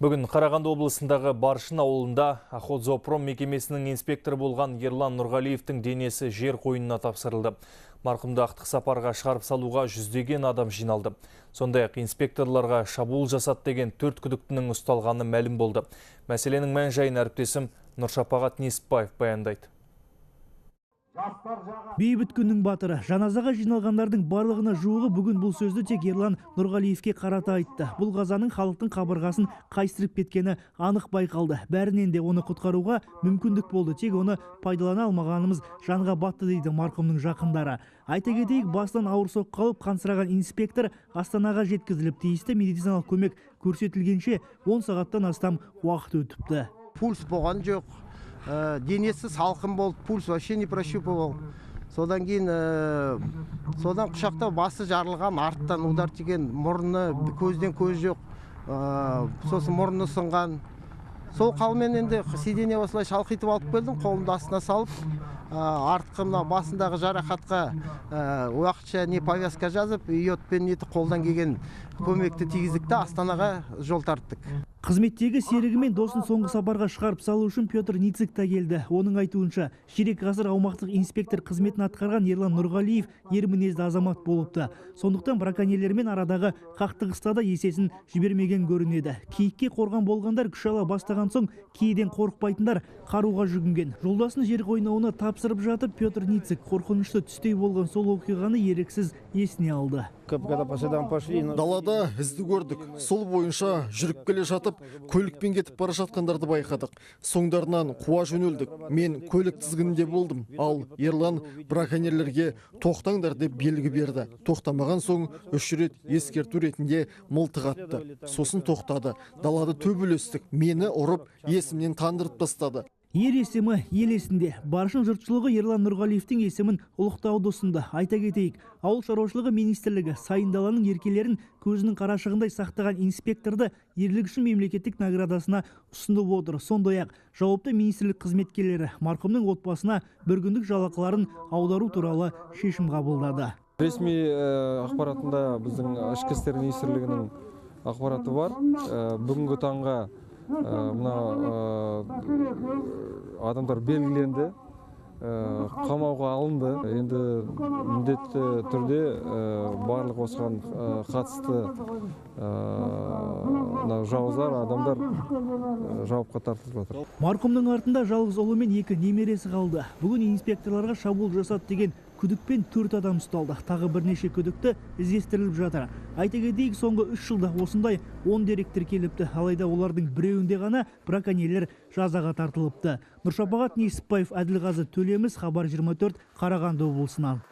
Бүгін Қарағанды облысындағы Баршын ауылында Охотзоопром мекемесінің инспекторы болған Ерлан Нұрғалиевтің денесі жер қойнына тапсырылды. Марқұмды ақтық сапарға шығарып салуға жүздеген адам жиналды. Сондай-ақ инспекторларға шабуыл жасады деген 4 күдіктінің ұсталғаны мәлім болды. Мәселенің мән-жайын әріптесім Нұршапағат Несіпбаев баяндайды. Бейбіт күннің батыры, жаназаға жиналғандардың барлығына жуығы бүгін бұл сөзді тек Ерлан Нұрғалиевке қарата айтты. Бұл қазаның халықтың қабырғасын қайыстырып кеткені анық байқалды. Бәрінен де оны құтқаруға мүмкіндік болды. Тек оны пайдалана алмағанымыз жанға батты дейді марқұмның жақындары. Айта кетейік, басынан ауыр соққы алып қансыраған инспектор Астанаға жеткізіліп, тиісті медициналық көмек көрсетілгенше 10 сағаттан астам уақыт өтіпті. Пульс болған жоқ. Денесі салқын болды, пульс вообще не прощупывал. Содан кейін содан құшақта басы жарылған, арттан удар тиген, мұрны, көзден көз жоқ. Сосын мұрны сынған. Сол қалмен енді сиденье осылай шалқитып алып келдім, қолымды астына салып, артқы басындағы жарақатқа уақытша не повязка жазып, йодпен неті қолдан келген көмекті тигіздікті Астанаға жол тарттық. Қызметтегі серігі мен досын соңғы сапарға шығарып салу үшін Петр Ницик та келді. Оның айтуынша, ширек ғасыр аумақтық инспектор қызметін атқарған Ерлан Нұрғалиев ер мінезді азамат болыпты. Сондықтан браконьерлермен арадағы қақтығыста да есесін жібермеген көрінеді. Киікке қорған болғандар күш ала бастаған соң, киеден қорықпайтындар қаруға жүгінген. Жолдасын жер қойнауына тапсырып жатып, Петр Ницик қорқынышты түстей болған сол оқиғаны еріксіз есіне алды. Далада ізді көрдік. Сол бойынша жүріп келе жатып, көлікпен кетіп бара жатқандарды байқадық. Соңдарынан қуа жөнелдік. Мен көлік тізгінінде болдым. Ал Ерлан браконьерлерге тоқтаңдар деп белгі берді. Тоқтамаған соң 3 рет ескерту ретінде мылтық атты. Сосын тоқтады. Далада төбелестік. Мені ұрып, есімнен тандырып тастады. Ер есімі ел есінде. Баршын жұртшылығы Ерлан Нұрғалиевтің есімін ұлықтауды ұсынды. Айта кетейік, ауыл шаруашылығы министрлігі сайын даланың еркелерін көзінің қарашығындай сақтаған инспекторды ерлігі үшін мемлекеттік наградасына ұсынып отыр. Сондай-ақ жауапты министрлік қызметкерлері марқұмның отбасына бір күндік жалақыларын аудару туралы шешім қабылдады. Ресми ақпаратында біздің ішкі істер министрлігінің ақпараты бар. Бүгінгі таңға мына адамдар белгіленді, қамауға алынды. Енді міндетті түрде барлық осыған қатысты жауыздар адамдар жауапқа тартылып жатыр. Марқұмның артында жалғыз ұлы мен 2 немересі қалды. Бүгін инспекторларға шабуыл жасады деген күдікпен 4 адам ұсталды. Тағы бірнеше күдікті іздестіріліп жатыр. Айта кетейік, соңғы 3 жылда осындай 10 дерек тіркеліпті. Алайда олардың біреуінде ғана браконьерлер жазаға тартылыпты. Нұршапағат Несіпбаев, Әділғазы Төлеміс, Хабар 24, Қарағанды облысынан.